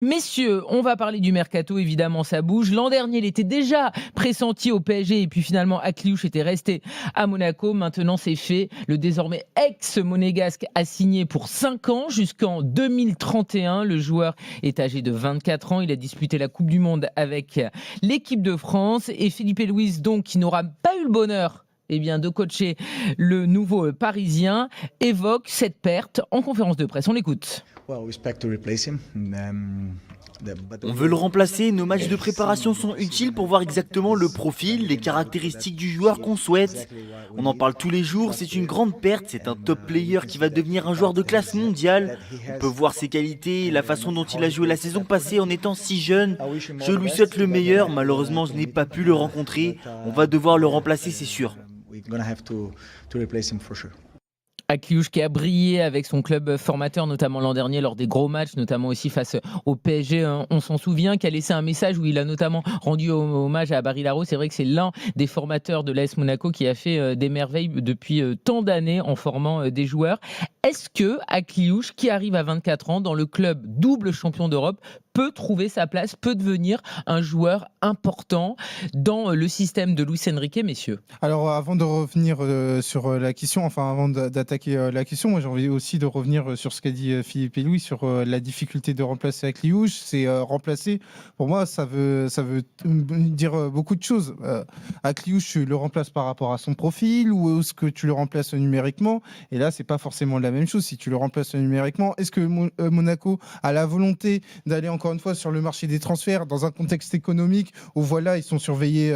Messieurs, on va parler du mercato, évidemment ça bouge. L'an dernier, il était déjà pressenti au PSG et puis finalement Akliouche était resté à Monaco. Maintenant c'est fait, le désormais ex-monégasque a signé pour 5 ans jusqu'en 2031. Le joueur est âgé de 24 ans, il a disputé la Coupe du Monde avec l'équipe de France et Filipe Luis, donc qui n'aura pas eu le bonheur de coacher le nouveau Parisien, évoque cette perte en conférence de presse. On l'écoute. On veut le remplacer, nos matchs de préparation sont utiles pour voir exactement le profil, les caractéristiques du joueur qu'on souhaite. On en parle tous les jours, c'est une grande perte, c'est un top player qui va devenir un joueur de classe mondiale. On peut voir ses qualités, la façon dont il a joué la saison passée en étant si jeune. Je lui souhaite le meilleur, malheureusement je n'ai pas pu le rencontrer, on va devoir le remplacer, c'est sûr. Akliouche qui a brillé avec son club formateur, notamment l'an dernier lors des gros matchs, notamment aussi face au PSG. On s'en souvient, qui a laissé un message où il a notamment rendu hommage à Barry Laro. C'est vrai que c'est l'un des formateurs de l'AS Monaco qui a fait des merveilles depuis tant d'années en formant des joueurs. Est-ce que Akliouche, qui arrive à 24 ans dans le club double champion d'Europe, peut trouver sa place, peut devenir un joueur important dans le système de Luis Enrique, messieurs? Alors, avant de revenir sur la question, enfin avant d'attaquer la question, moi j'ai envie aussi de revenir sur ce qu'a dit Philippe et Louis sur la difficulté de remplacer Akliouche. C'est remplacer, pour moi, ça veut dire beaucoup de choses. Akliouche, tu le remplaces par rapport à son profil ou est-ce que tu le remplaces numériquement? Et là, c'est pas forcément la même chose. Si tu le remplaces numériquement, est-ce que Monaco a la volonté d'aller encore une fois sur le marché des transferts dans un contexte économique où voilà, ils sont surveillés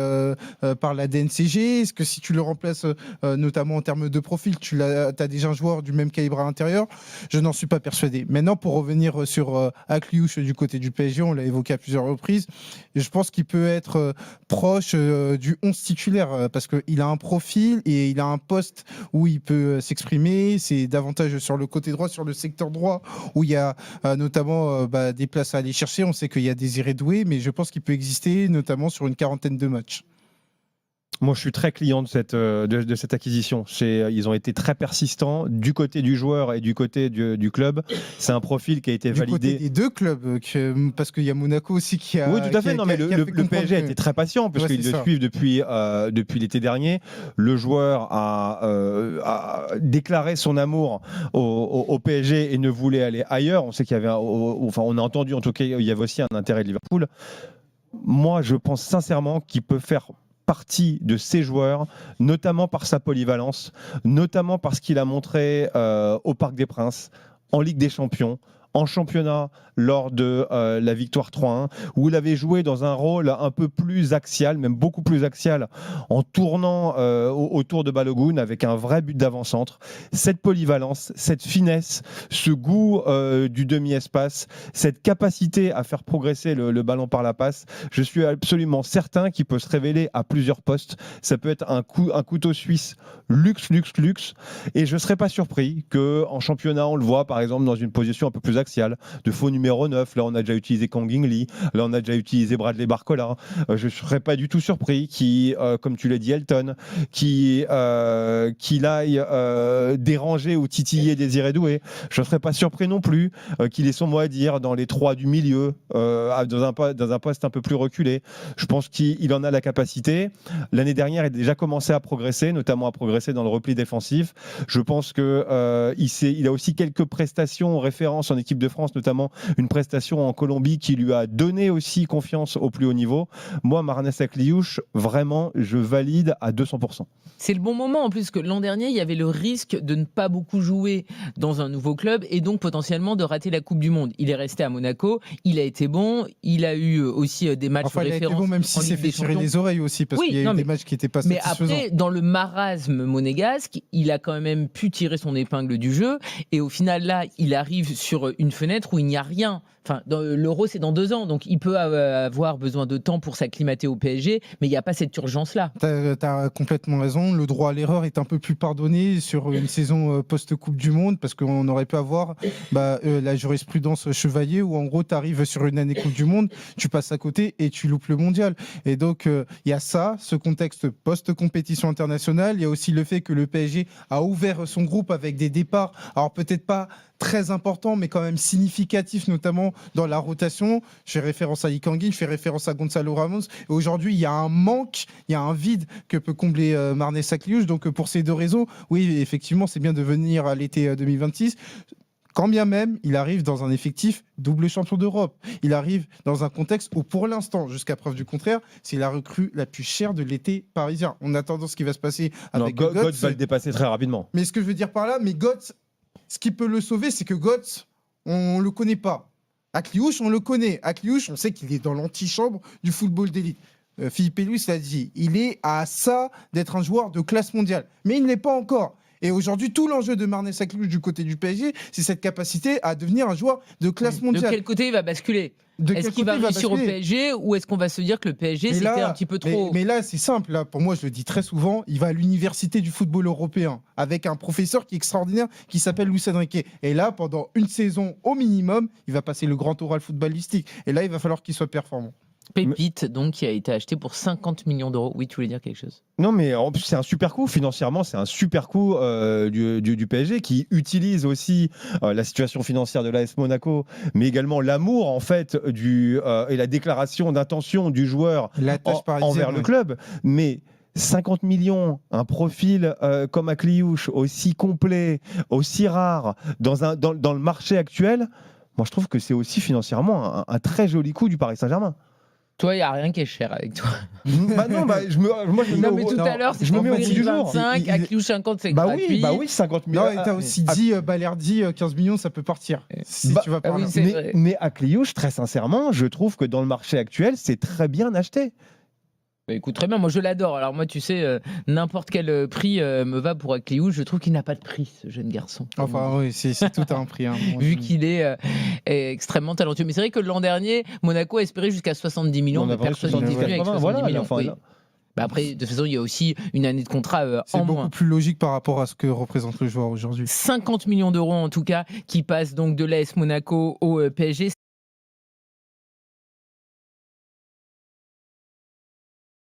par la DNCG? Est-ce que si tu le remplaces notamment en termes de profil, tu as déjà un joueur du même calibre à l'intérieur? Je n'en suis pas persuadé. Maintenant, pour revenir sur Akliouche du côté du PSG, on l'a évoqué à plusieurs reprises, je pense qu'il peut être proche du 11 titulaire parce qu'il a un profil et il a un poste où il peut s'exprimer. C'est davantage sur le côté droit, sur le secteur droit, où il y a notamment des places à aller chercher. On sait qu'il y a Désiré Doué, mais je pense qu'il peut exister notamment sur une quarantaine de matchs. Moi, je suis très client de cette acquisition. Ils ont été très persistants du côté du joueur et du côté du club. C'est un profil qui a été validé. Du côté des deux clubs, parce qu'il y a Monaco aussi qui a. Oui, tout à fait. Non, mais le PSG a été très patient parce qu'ils le suivent depuis l'été dernier. Le joueur a déclaré son amour au PSG et ne voulait aller ailleurs. On sait qu'il y avait, on a entendu en tout cas, il y avait aussi un intérêt de Liverpool. Moi, je pense sincèrement qu'il peut faire partie de ces joueurs, notamment par sa polyvalence, notamment parce qu'il a montré au Parc des Princes, en Ligue des Champions, en championnat lors de la victoire 3-1, où il avait joué dans un rôle un peu plus axial, même beaucoup plus axial, en tournant autour de Balogun avec un vrai but d'avant-centre. Cette polyvalence, cette finesse, ce goût du demi-espace, cette capacité à faire progresser le ballon par la passe, je suis absolument certain qu'il peut se révéler à plusieurs postes. Ça peut être un couteau suisse luxe, et je ne serais pas surpris qu'en championnat, on le voit par exemple dans une position un peu plus axiale, de faux numéro 9. Là, on a déjà utilisé Kang In-lee. Là, on a déjà utilisé Bradley Barcola. Je ne serais pas du tout surpris comme tu l'as dit, Elton, qu'il aille déranger ou titiller Désiré Doué. Je ne serais pas surpris non plus qu'il ait son mot à dire dans les trois du milieu, dans un poste un peu plus reculé. Je pense qu'il en a la capacité. L'année dernière, il a déjà commencé à progresser, notamment à progresser dans le repli défensif. Je pense qu'il a aussi quelques prestations en référence en équipe de France, notamment une prestation en Colombie qui lui a donné aussi confiance au plus haut niveau. Moi, Marnes Akliouche, vraiment, je valide à 200%. C'est le bon moment en plus que l'an dernier, il y avait le risque de ne pas beaucoup jouer dans un nouveau club et donc potentiellement de rater la Coupe du Monde. Il est resté à Monaco, il a été bon, il a eu aussi des matchs de référence. Il a été bon même s'il s'est fait tirer les oreilles aussi parce qu'il y a eu des matchs qui n'étaient pas satisfaisants. Mais après, dans le marasme monégasque, il a quand même pu tirer son épingle du jeu et au final là, il arrive sur une fenêtre où il n'y a rien. Enfin, l'Euro, c'est dans 2 ans, donc il peut avoir besoin de temps pour s'acclimater au PSG, mais il n'y a pas cette urgence-là. Tu as complètement raison. Le droit à l'erreur est un peu plus pardonné sur une saison post-Coupe du Monde, parce qu'on aurait pu avoir la jurisprudence Chevalier, où en gros, tu arrives sur une année Coupe du Monde, tu passes à côté et tu loupes le mondial. Et donc, il y a ça, ce contexte post-compétition internationale. Il y a aussi le fait que le PSG a ouvert son groupe avec des départs, alors peut-être pas très important, mais quand même significatif, notamment dans la rotation. Je fais référence à Ikangi, je fais référence à Gonzalo Ramos. Et aujourd'hui, il y a un manque, il y a un vide que peut combler Marnez Sakliouche. Donc pour ces deux raisons, oui, effectivement, c'est bien de venir à l'été 2026. Quand bien même, il arrive dans un effectif double champion d'Europe. Il arrive dans un contexte où, pour l'instant, jusqu'à preuve du contraire, c'est la recrue la plus chère de l'été parisien. On attend ce qui va se passer avec Götze. Götze va le dépasser très rapidement. Mais ce que je veux dire par là, mais Götze, ce qui peut le sauver, c'est que Götze, on le connaît pas. Akliouche, on le connaît. Akliouche, on sait qu'il est dans l'antichambre du football d'élite. Philippe Luis l'a dit, il est à ça d'être un joueur de classe mondiale. Mais il ne l'est pas encore. Et aujourd'hui, tout l'enjeu de Marnez Sakliouche du côté du PSG, c'est cette capacité à devenir un joueur de classe mondiale. De quel côté il va basculer ? Est-ce qu'il va réussir au PSG ou est-ce qu'on va se dire que le PSG c'était un petit peu trop mais là, c'est simple. Là, pour moi, je le dis très souvent, il va à l'université du football européen avec un professeur qui est extraordinaire qui s'appelle Luis Enrique. Et là, pendant une saison au minimum, il va passer le grand oral footballistique. Et là, il va falloir qu'il soit performant. Pépite, donc, qui a été acheté pour 50 millions d'euros. Oui, tu voulais dire quelque chose ? Non, mais en plus, c'est un super coup. Financièrement, c'est un super coup du PSG qui utilise aussi la situation financière de l'AS Monaco, mais également l'amour, en fait, et la déclaration d'intention du joueur envers le club. Mais 50 millions, un profil comme Akliouche, aussi complet, aussi rare, dans le marché actuel, moi, je trouve que c'est aussi financièrement un très joli coup du Paris Saint-Germain. Toi, il n'y a rien qui est cher avec toi. Bah non, moi je me Non, mais tout à l'heure, c'est je me mets au bout du jour. 25, Akliouche 50, c'est gratuit. Bah oui, 50 millions. Non, t'as aussi dit Balerdi, 15 millions, ça peut partir. Si tu vas par là. Mais Akliouche, très sincèrement, je trouve que dans le marché actuel, c'est très bien acheté. Bah, écoute, très bien, moi je l'adore. Alors moi, tu sais, n'importe quel prix me va pour Akliouche. Je trouve qu'il n'a pas de prix, ce jeune garçon. Enfin, oui, c'est tout un prix. Hein. Vu qu'il est extrêmement talentueux. Mais c'est vrai que l'an dernier, Monaco a espéré jusqu'à 70 millions. Mais personne n'était venu avec 70 millions. Oui. Bah après, de toute façon, il y a aussi une année de contrat en moins. C'est beaucoup plus logique par rapport à ce que représente le joueur aujourd'hui. 50 millions d'euros en tout cas, qui passent donc de l'AS Monaco au PSG.